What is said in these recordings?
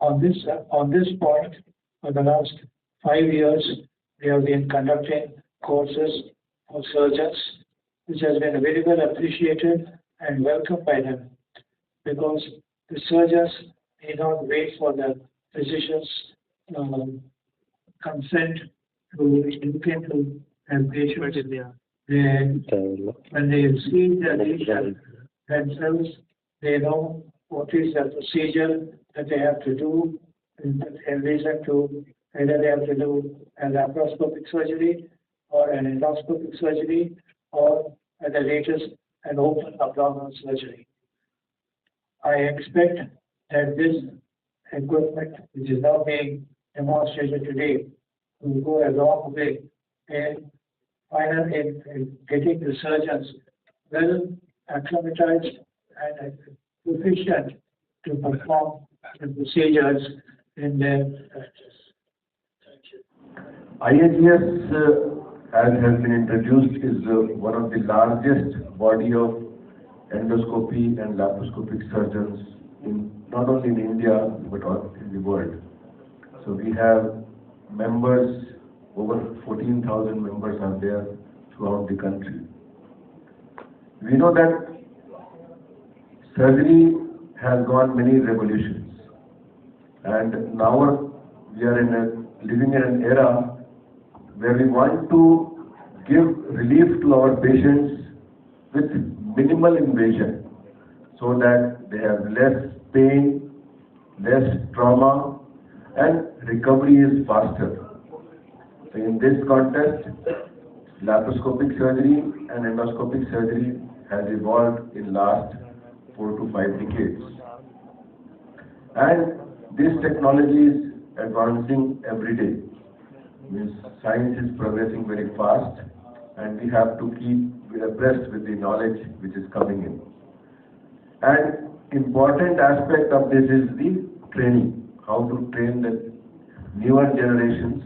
On this point, for the last 5 years, we have been conducting courses for surgeons, which has been very well appreciated and welcomed by them, because the surgeons need not wait for the physician's consent to look into their patients. When they see the lesion themselves, they know what is the procedure that they have to do, and reason to either they have to do a laparoscopic surgery or an endoscopic surgery, or at the latest an open abdominal surgery. I expect that this equipment, which is now being demonstrated today, will go a long way in getting the surgeons well acclimatized and proficient to perform the procedures in their practice. Thank you. IAGES, as has been introduced, is one of the largest body of endoscopy and laparoscopic surgeons not only in India but also in the world. So we have members, over 14,000 members are there throughout the country. We know that surgery has gone many revolutions, and now we are living in an era where we want to give relief to our patients with minimal invasion, so that they have less pain, less trauma, and recovery is faster. So in this context, laparoscopic surgery and endoscopic surgery has evolved in last 4 to 5 decades. And this technology is advancing every day. Means science is progressing very fast, and we have to keep abreast with the knowledge which is coming in. And important aspect of this is the training, how to train the newer generations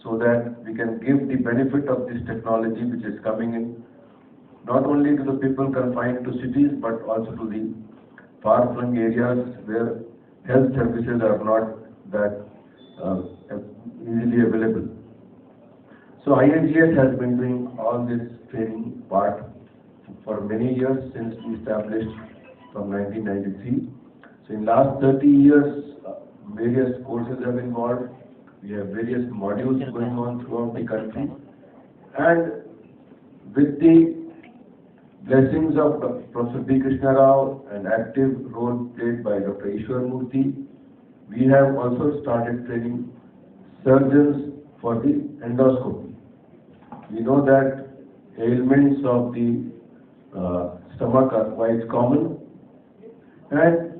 so that we can give the benefit of this technology which is coming in, not only to the people confined to cities but also to the far-flung areas where health services are not that easily available. So IAGES has been doing all this training part for many years, since we established from 1993. So in last 30 years, various courses have involved. We have various modules going on throughout the country. And with the blessings of Prof. Krishna and active role played by Dr. Ishwar Murthy, we have also started training surgeons for the endoscopy. We know that ailments of the stomach are quite common, and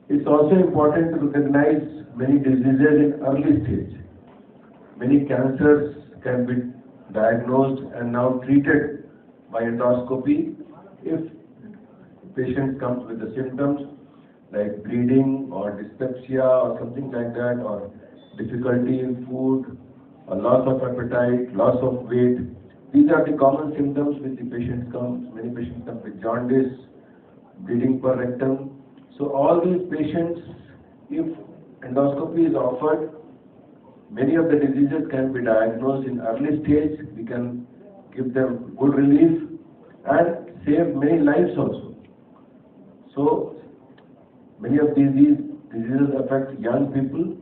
it's also important to recognize many diseases in early stage. Many cancers can be diagnosed and now treated by endoscopy if the patient comes with the symptoms like bleeding or dyspepsia or something like that, or difficulty in food, or loss of appetite, loss of weight. These are the common symptoms which the patient comes. Many patients come with jaundice, bleeding per rectum. So all these patients, if endoscopy is offered, many of the diseases can be diagnosed in early stage. We can give them good relief and save many lives also. So many of these diseases affect young people,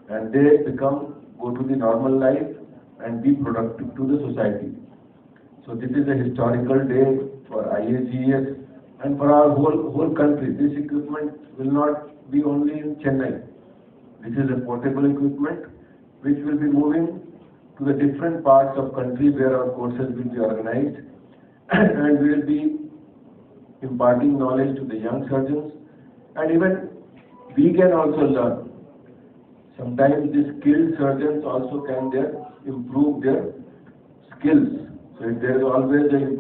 and they go to the normal life and be productive to the society. So this is a historical day for IAGES and for our whole country. This equipment will not be only in Chennai. This is a portable equipment which will be moving to the different parts of country where our courses will be organized, and we will be imparting knowledge to the young surgeons, and even we can also learn. Sometimes the skilled surgeons also can improve their skills. So there is always an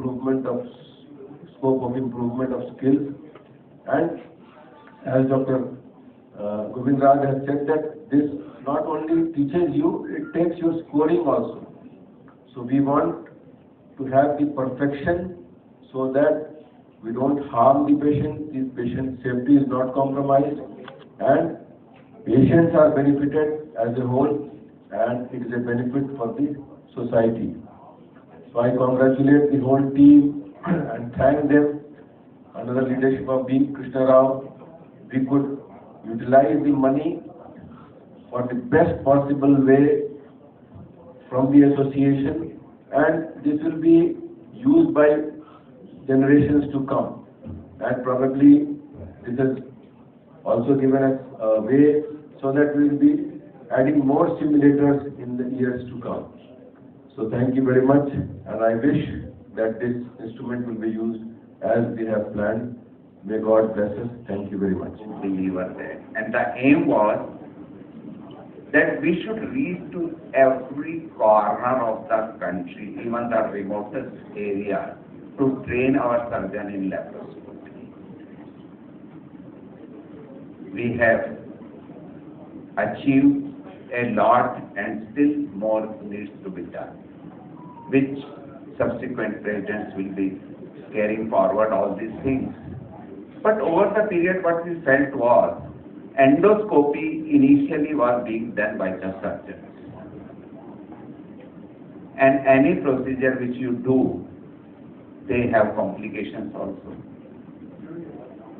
scope of improvement of skills. And as Dr. Govind Raj has said, that this not only teaches you, it takes your scoring also. So we want to have the perfection so that we don't harm the patient, the patient's safety is not compromised, and Patients are benefited as a whole, and it is a benefit for the society. So I congratulate the whole team and thank them. Under the leadership of B. Krishna Rao, we could utilize the money for the best possible way from the association, and this will be used by generations to come. And probably this has also given us a way so that we will be adding more simulators in the years to come. So thank you very much, and I wish that this instrument will be used as we have planned. May God bless us. Thank you very much. Believer there. And the aim was that we should reach to every corner of the country, even the remotest area, to train our surgeon in laparoscopy. We have achieved a lot, and still more needs to be done, which subsequent presidents will be carrying forward all these things. But over the period, what we felt was, endoscopy initially was being done by the surgeons. And any procedure which you do, they have complications also.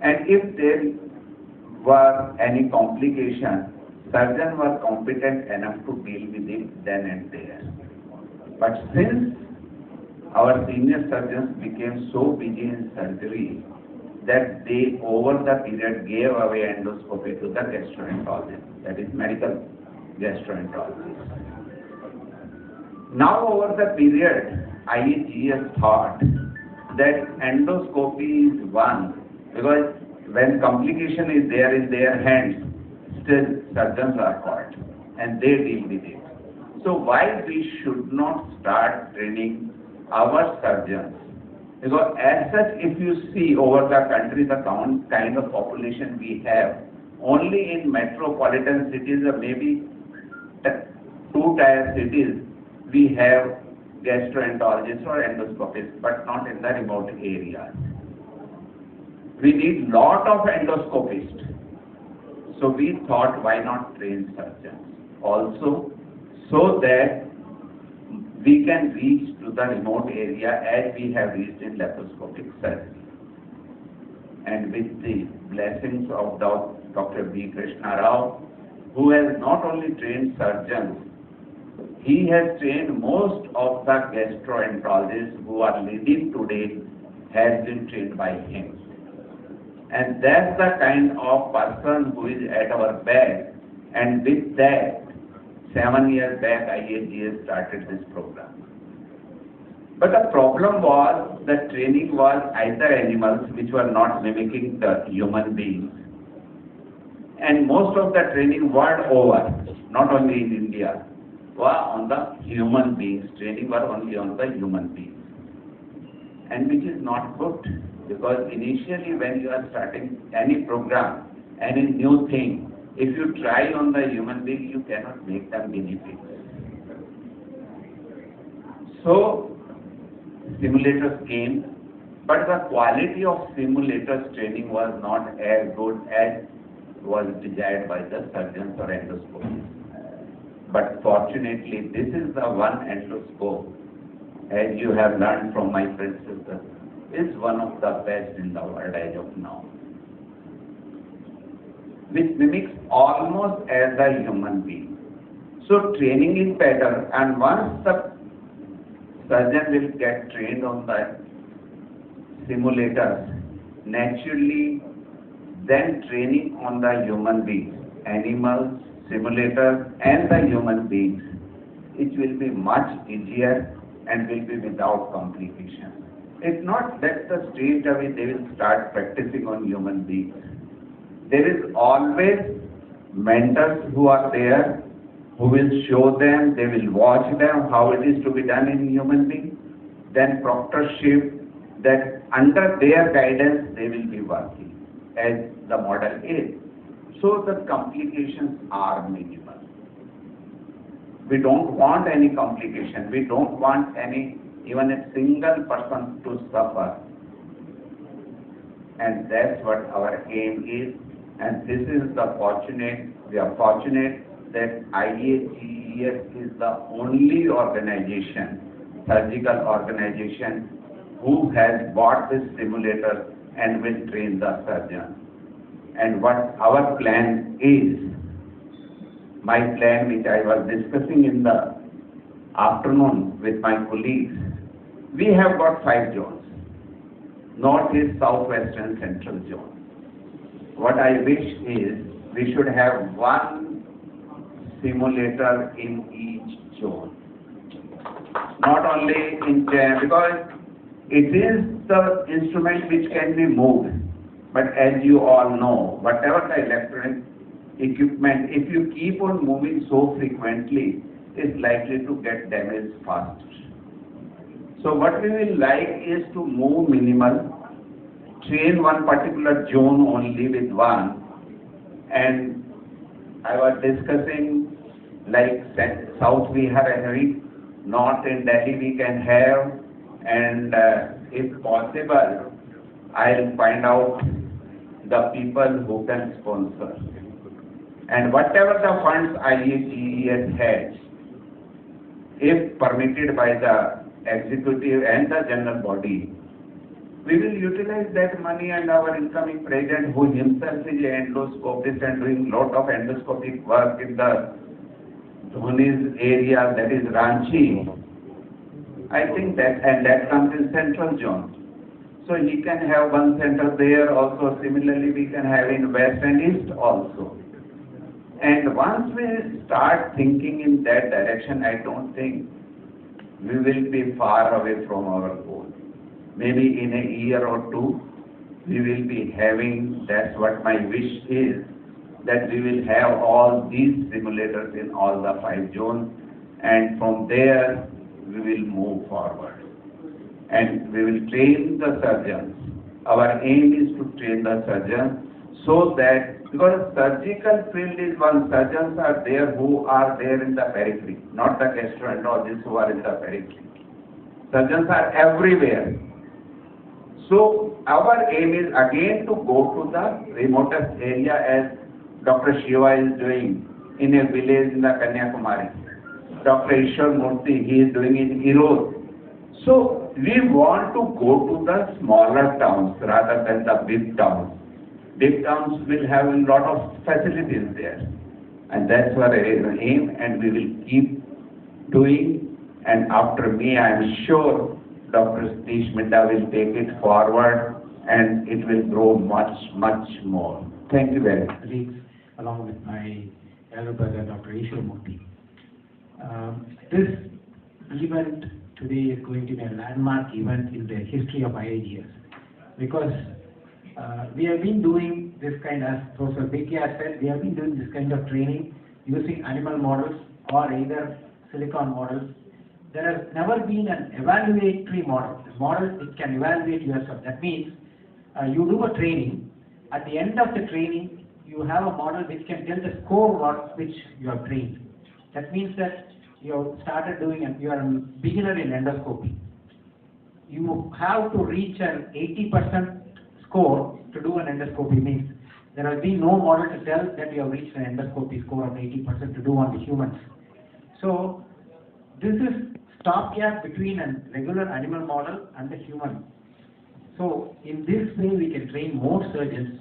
And if there were any complication, surgeons were competent enough to deal with it then and there. But since our senior surgeons became so busy in surgery that they, over the period, gave away endoscopy to the gastroenterologist, that is medical gastroenterologist. Now, over the period, IAGES thought that endoscopy is one, because when complication is there in their hands, still surgeons are caught and they deal with it. So why we should not start training our surgeons? Because as such, if you see over the country the kind of population we have, only in metropolitan cities or maybe 2-tier cities, we have gastroenterologists or endoscopists, but not in the remote areas. We need lot of endoscopists. So we thought, why not train surgeons also, so that we can reach to the remote area as we have reached in laparoscopic surgery. And with the blessings of Dr. B. Krishna Rao, who has not only trained surgeons, he has trained most of the gastroenterologists who are leading today, has been trained by him. And that's the kind of person who is at our back, and with that, 7 years back, IAGES started this program. But the problem was that training was either animals which were not mimicking the human beings, and most of the training world over, not only in India, was on the human beings. Training was only on the human beings, and which is not good, because initially when you are starting any program, any new thing, if you try on the human being, you cannot make them guinea pigs. So, simulators came, but the quality of simulators training was not as good as was desired by the surgeons or endoscopists. But fortunately, this is the one endoscope, as you have learned from my predecessor, is one of the best in the world as of now, which mimics almost as a human being. So training is better, and once the surgeon will get trained on the simulators, naturally then training on the human beings, animals, simulators and the human beings, it will be much easier and will be without complications. It's not that the straight away they will start practicing on human beings. There is always mentors who are there, who will show them, they will watch them how it is to be done in human beings. Then proctorship, that under their guidance they will be working as the model is. So the complications are minimal. We don't want any complication. We don't want even a single person to suffer. And that's what our aim is. And this is the fortunate We are fortunate that IAGES is the only organization, surgical organization, who has bought this simulator and will train the surgeon. And what our plan is, my plan which I was discussing in the afternoon with my colleagues, we have got 5 zones: North, East, South, West and Central zone. What I wish is we should have one simulator in each zone. Not only in Chennai, because it is the instrument which can be moved. But as you all know, whatever the electronic equipment, if you keep on moving so frequently, is likely to get damaged faster. So what we will like is to move minimal, train one particular zone only with one, and I was discussing like South we have a heavy, North in Delhi we can have, and if possible, I'll find out the people who can sponsor. And whatever the funds IAGES has, if permitted by the executive and the general body, we will utilize that money, and our incoming president, who himself is an endoscopist and doing lot of endoscopic work in the Dhoni's area, that is Ranchi, I think that, and that comes in Central Zone. So he can have one center there also. Similarly, we can have in West and East also. And once we start thinking in that direction, I don't think we will be far away from our goal. Maybe in a year or two, we will be having, that's what my wish is, that we will have all these simulators in all the 5 zones, and from there we will move forward. And we will train the surgeons. Our aim is to train the surgeons so that, because surgical field is one, surgeons are there who are there in the periphery, not the gastroenterologists who are in the periphery. Surgeons are everywhere. So our aim is again to go to the remotest area, as Dr. Shiva is doing in a village in the Kanyakumari. Dr. Ishwar Murthy, he is doing in Erode. So we want to go to the smaller towns rather than the big towns. Big towns will have a lot of facilities there, and that's our aim, and we will keep doing. And after me, I am sure Dr. Satish Minda will take it forward, and it will grow much, much more. Thank you very much. Along with my elder brother, Dr. Ishwar Murthy. This event today is going to be a landmark event in the history of IAGES, because we have been doing this kind of, Professor Vicky has said, we have been doing this kind of training using animal models or either silicon models. There has never been an evaluatory model, a model which can evaluate yourself. That means you do a training, at the end of the training, you have a model which can tell the score work which you have trained. That means that you have started doing, and you are a beginner in endoscopy. You have to reach an 80% score to do an endoscopy. Means there has been no model to tell that you have reached an endoscopy score of 80% to do on the humans. So this is stopgap between a regular animal model and the human. So in this way we can train more surgeons,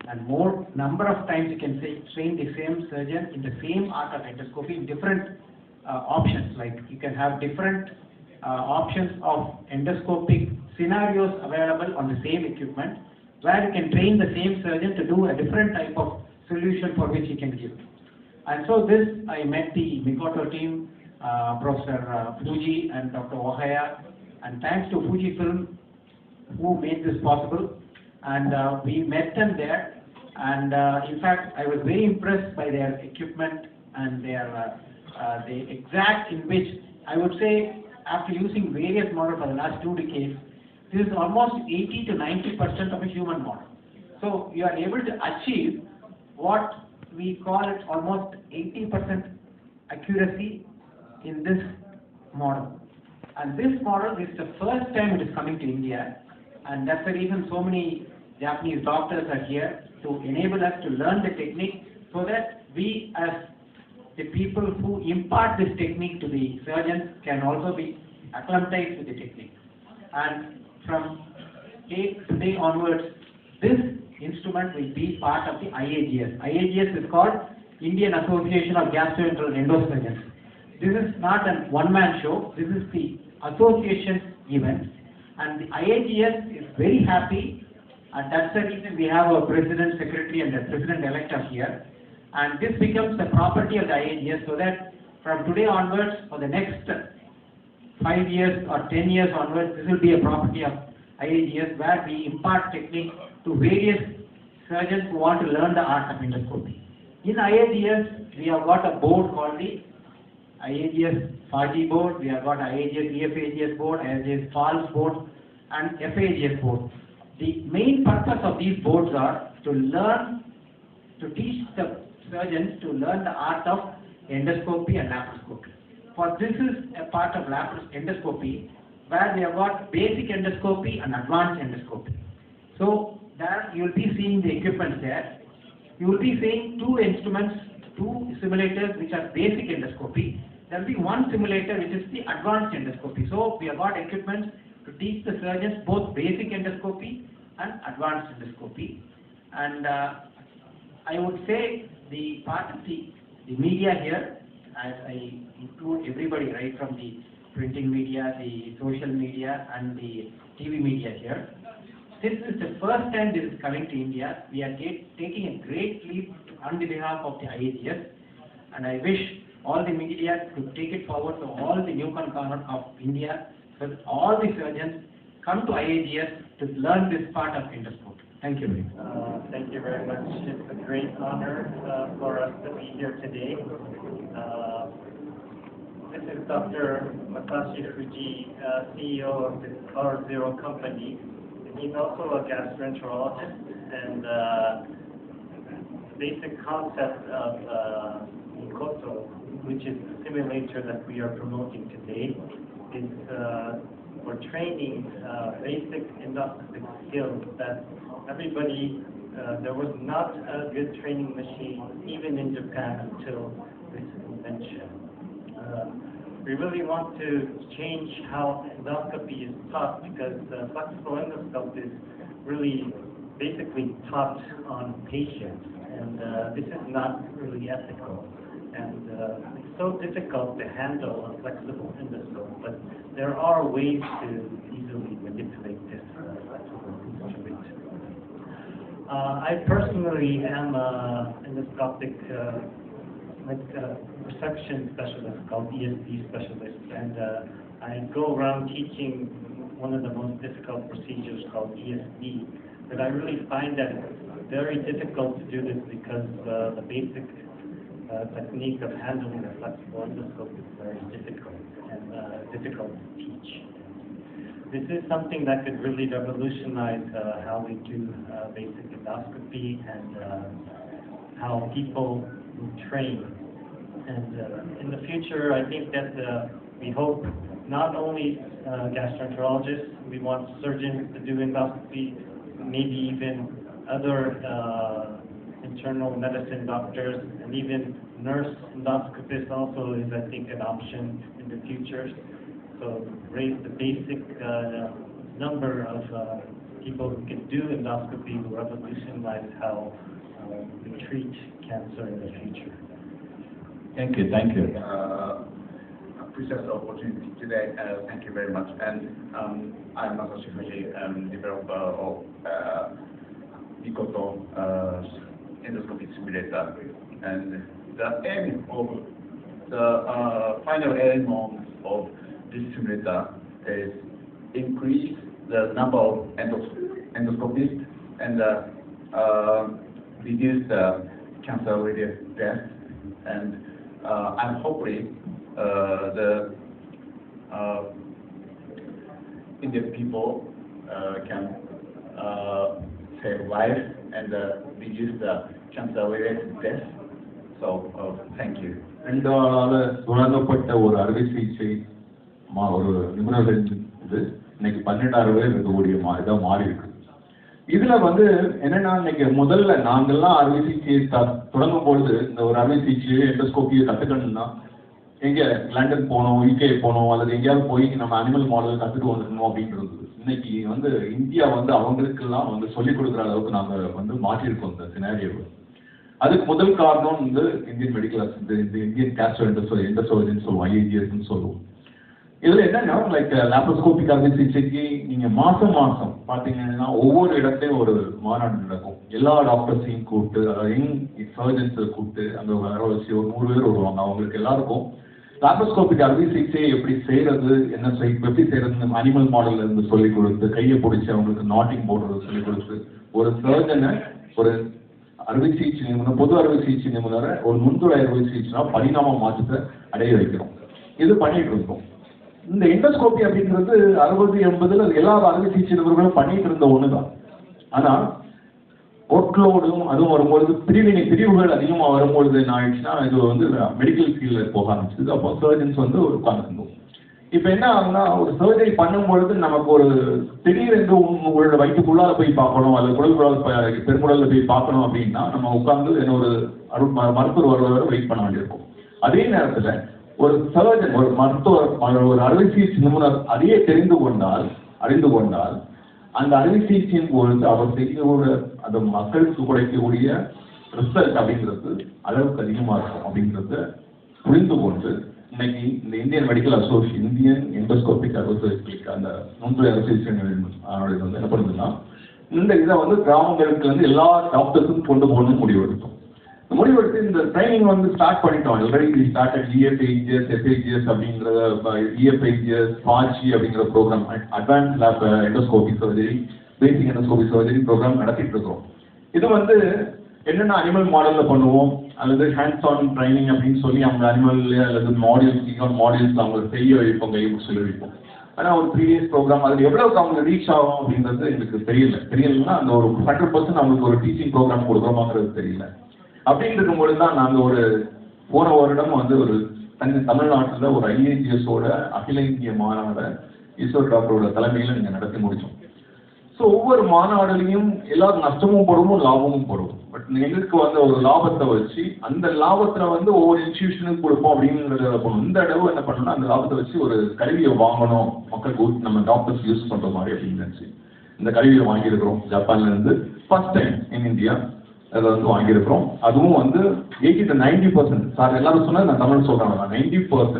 and more number of times you can train the same surgeon in the same art of endoscopy in different options. Like you can have different options of endoscopic scenarios available on the same equipment, where you can train the same surgeon to do a different type of solution for which he can give. And so this, I met the MIKOTO team, Professor Fuji and Dr. Ohaya, and thanks to Fujifilm who made this possible. And we met them there, and in fact I was very impressed by their equipment and their the exact in which, I would say, after using various models for the last 2 decades, this is almost 80 to 90% of a human model. So you are able to achieve what we call it almost 80% accuracy in this model. And this model is the first time it is coming to India, and that's the reason so many Japanese doctors are here, to enable us to learn the technique so that we as the people who impart this technique to the surgeons can also be acclimatized with the technique. And from today onwards, this instrument will be part of the IAGES. IAGES is called Indian Association of Gastroenteral Endosurgeons. This is not a one-man show. This is the association event, and the IAGES is very happy, and that's the reason we have our president, secretary, and the president-elect are here. And this becomes the property of the IAGES, so that from today onwards, for the next 5 years or 10 years onwards, this will be a property of IAGES, where we impart technique to various surgeons who want to learn the art of endoscopy. In IAGES, we have got a board called the IAGES FAGI board, we have got IAGES EFAGES board, IAGES FALS board, and FAGES board. The main purpose of these boards are to teach the surgeons to learn the art of endoscopy and laparoscopy. For this is a part of endoscopy, where we have got basic endoscopy and advanced endoscopy. So there you will be seeing the equipment there. You will be seeing two instruments, two simulators which are basic endoscopy. There will be one simulator which is the advanced endoscopy. So we have got equipment to teach the surgeons both basic endoscopy and advanced endoscopy. And I would say the part of the media here, as I include everybody right from the printing media, the social media, and the TV media here. Since this is the first time this is coming to India, we are taking a great leap on the behalf of the IAGES, and I wish all the media to take it forward to all the newcomers of India, so that all the surgeons come to IAGES to learn this part of endoscopy. Thank you very much. Thank you very much. It's a great honor for us to be here today. This is Dr. Masashi Fuji, CEO of the Power Zero company. He's also a gastroenterologist, and basic concept of MIKOTO, which is the simulator that we are promoting today, is for training basic endoscopic skills that everybody, there was not a good training machine even in Japan until this invention. We really want to change how endoscopy is taught, because flexible endoscopy is really basically taught on patients, and this is not really ethical. And it's so difficult to handle a flexible endoscope, but there are ways to easily manipulate this flexible instrument. I personally am an endoscopic resection specialist called ESD specialist, and I go around teaching one of the most difficult procedures called ESD. But I really find that it's very difficult to do this because the basic technique of handling a flexible endoscope is very difficult and difficult to teach. This is something that could really revolutionize how we do basic endoscopy and how people train. And in the future, I think that we hope not only gastroenterologists, we want surgeons to do endoscopy, maybe even other internal medicine doctors, and even nurse endoscopists also is, I think, an option in the future. So raise the basic number of people who can do endoscopy will revolutionize how we treat cancer in the future. Thank you. Appreciate the opportunity today. Thank you very much. And I'm Masashi Fuji, developer of MIKOTO Endoscopy simulator. And the aim of the final aim of this simulator is increase the number of endoscopists and reduce the cancer-related deaths. And I'm hopefully the Indian people can save life and reduce the cancer-related deaths. So thank you. வழங்கப்பட்ட ஒரு அறுவை சிகிச்சை ஒரு நிபுணர்கள் இது இன்னைக்கு 16 பேர் இருக்கக்கூடிய இதாக மாறி இருக்கு. இதுல வந்து என்னன்னா இன்னைக்கு முதல்ல நாங்கெல்லாம் அறுவை சிகிச்சையை தொடங்கும் பொழுது இந்த ஒரு அறுவை சிகிச்சையை எண்டோஸ்கோப்பியை கத்துக்கணும்னா எங்க லண்டன் போனோம், யூகே போனோம், அல்லது எங்கேயாவது போய் நம்ம அனிமல் மாடல் கத்துட்டு வந்துடணும் அப்படின்றது. இன்னைக்கு வந்து இந்தியா வந்து அவங்களுக்கெல்லாம் வந்து சொல்லிக் கொடுக்குற அளவுக்கு நாங்க வந்து மாற்றிருக்கோம் இந்த சினாரியோவை. அதுக்கு முதல் காரணம் வந்து இந்தியன் மெடிக்கல் இந்த இந்தியன் கேஸ்ட்ரோ எண்டோசர்ஜன் சொல்லுவோம், IAGES சொல்லுவோம். இதுல என்னன்னா லைக் லாப்ரோஸ்கோபிக் அறுவை சிகிச்சைக்கு நீங்க மாசம் பாத்தீங்கன்னா ஒவ்வொரு இடத்தையும் ஒரு மாநாடு நடக்கும். எல்லா டாக்டர்ஸையும் கூப்பிட்டு, யங் சர்ஜன்ஸை கூப்பிட்டு அங்க வர வச்சு ஒரு 100 பேர் வருவாங்க. அவங்களுக்கு எல்லாருக்கும் லாப்ரோஸ்கோபிக் அறுவை சிகிச்சையை எப்படி செய்யறது, எப்படி செய்யறது அனிமல் மாடல்ல இருந்து சொல்லிக் கொடுத்து, கையை பிடிச்சி அவங்களுக்கு நாட்டிங் போடுறது சொல்லிக் கொடுத்து, ஒரு சர்ஜனை ஒரு அறுவை சிகிச்சை நிபுணர், பொது அறுவை சிகிச்சை நிபுணரை ஒரு முன்துறை அறுவை சிகிச்சைனா பரிணாம மாற்றத்தை அடைய வைக்கிறோம். இது பண்ணிட்டு இருக்கோம். இந்த எண்டோஸ்கோபி அப்படிங்கிறது 60-80 எல்லா அறுவை சிகிச்சை நிபுணர்களும் பண்ணிட்டு இருந்த ஒண்ணுதான். ஆனா ஒர்க்லோடும் அதுவும் வரும்பொழுது பிரிவுகள் அதிகமா வரும்பொழுது என்ன ஆயிடுச்சுன்னா இது வந்து மெடிக்கல் ஃபீல்ட்ல போக ஆரம்பிச்சது. அப்போ சர்ஜன்ஸ் வந்து ஒரு உட்கார்ந்துருந்தோம். இப்ப என்ன ஆகுனா ஒரு சர்ஜரி பண்ணும் பொழுது நமக்கு ஒரு திடீரென்று உங்களோட வயிற்றுக்குள்ளால போய் பார்க்கணும், அல்லது குடல் பெருங்குடல்ல போய் பார்க்கணும் அப்படின்னா நம்ம உட்கார்ந்து என்ன ஒரு மருத்துவர் வருவதை வெயிட் பண்ண வேண்டியிருக்கும். அதே நேரத்துல ஒரு சர்ஜன், ஒரு மருத்துவர், ஒரு அறுவை சிகிச்சை நிபுணர் அதையே அறிந்து கொண்டால் அந்த அறுவை சிகிச்சையின் பொழுது அவர் செய்யக்கூடிய அந்த மக்களுக்கு கிடைக்கக்கூடிய ரிசல்ட் அப்படிங்கிறது அளவுக்கு அதிகமா இருக்கும் அப்படிங்கிறத புரிந்து கொண்டு இன்னைக்கு இந்த Indian medical association, Indian endoscopic association அந்த முன்துறை அறுவை சிகிச்சை வந்து என்ன பண்ணுதுன்னா இந்த இதை வந்து கிராமங்களுக்கு வந்து எல்லா டாக்டர்ஸும் கொண்டு போகணும்னு முடிவெடுத்தோம். முடிவெடுத்து இந்த ட்ரைனிங் வந்து ஸ்டார்ட் பண்ணிட்டோம். ஆல்ரெடி ஸ்டார்டட் EFAGES, FAGES அப்படிங்கிற EFAGES, FAGE அப்படிங்கிற programme, advance lap endoscopy surgery, basic endoscopy surgery programme நடத்திட்டு இருக்கோம். இது வந்து என்னென்ன அனிமல் மாடல்ல பண்ணுவோம், அல்லது ஹேண்ட்ஸ் ஆன் ட்ரைனிங் அப்படின்னு சொல்லி அவங்க அனிமல்ல அல்லது மாடியூல்ஸ் அவங்க செய்ய வைப்போம், கையை சொல்லி வைப்போம். ஆனா ஒரு 3 days ப்ரோக்ராம் அதுல எவ்வளவுக்கு அவங்க ரீச் ஆகும் அப்படின்றது எங்களுக்கு தெரியலன்னா அந்த ஒரு 100% அவங்களுக்கு ஒரு டீச்சிங் ப்ரோக்ராம் கொடுக்குறோமாங்கிறது தெரியல. அப்படின்னு இருக்கும்பொழுது தான் நாங்கள் ஒரு போன வருடம் வந்து ஒரு தமிழ்நாட்டில் ஒரு IAGES-ஓட அகில இந்திய மாநாட ஈஸ்வர் டாக்டரோட தலைமையில் நீங்கள் நடத்தி முடிச்சோம். ஸோ ஒவ்வொரு மாநாடுலையும் எல்லாரும் நஷ்டமும் படுவோம், லாபமும் படுவோம். பட் எங்களுக்கு வந்து ஒரு லாபத்தை வச்சு அந்த லாபத்தில் வந்து ஒவ்வொரு இன்ஸ்டிடியூஷனுக்கு கொடுப்போம் அப்படிங்கிறத பண்ணணும். இந்த தடவை என்ன பண்ணணும்னா அந்த லாபத்தை வச்சு ஒரு கருவியை வாங்கணும், மக்களுக்கு நம்ம டாக்டர்ஸ் யூஸ் பண்ணுற மாதிரி அப்படின்னு நினச்சி இந்த கருவியை வாங்கியிருக்கிறோம். ஜப்பான்ல இருந்து ஃபர்ஸ்ட் டைம் இன் இந்தியா அதை வந்து வாங்கியிருக்கிறோம். அதுவும் வந்து 80-90% சார் எல்லாரும் சொன்னது நான் தமிழ் சொல்றாங்க, 90%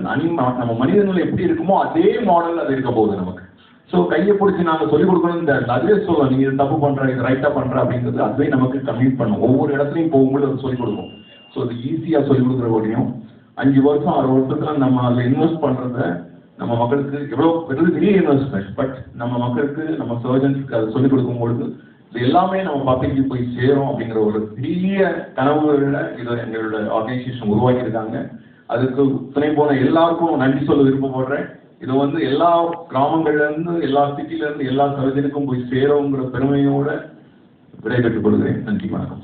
நம்ம மனிதர்கள் எப்படி இருக்குமோ அதே மாடல் அது இருக்க போகுது நமக்கு. ஸோ கையை பிடிச்சி நாங்கள் சொல்லிக் கொடுக்கணும், இந்த அதுவே சொல்லலாம், நீங்க இது தப்பு பண்ற, இது ரைட்டா பண்ற அப்படிங்கிறது அதுவே நமக்கு கம்யூட் பண்ணும். ஒவ்வொரு இடத்துலையும் போகும்போது அது சொல்லிக் கொடுக்கும். ஸோ அது ஈஸியா சொல்லிக் கொடுக்குற வரையும் 5 வருஷம் 6 வருஷத்துல நம்ம அதில் இன்வெஸ்ட் பண்றத நம்ம மக்களுக்கு எவ்வளவு பெரிய இன்வெஸ்ட்மெண்ட், பட் நம்ம மக்களுக்கு நம்ம சர்ஜன்ஸ்க்கு அதை சொல்லிக் கொடுக்கும் பொழுது இது எல்லாமே நம்ம பக்கத்துக்கு போய் சேரும் அப்படிங்கிற ஒரு பெரிய கனவுகளை இதை எங்களோட ஆர்கனைசேஷன் உருவாக்கியிருக்காங்க. அதுக்கு துணை போன எல்லாருக்கும் நன்றி சொல்ல விருப்பப்படுறேன். இது வந்து எல்லா கிராமங்கள்ல இருந்து, எல்லா சிட்டில இருந்து எல்லா சர்ஜனுக்கும் போய் சேருங்கிற பெருமையோட விடைபெற்றுக் கொள்கிறேன். நன்றி, வணக்கம்.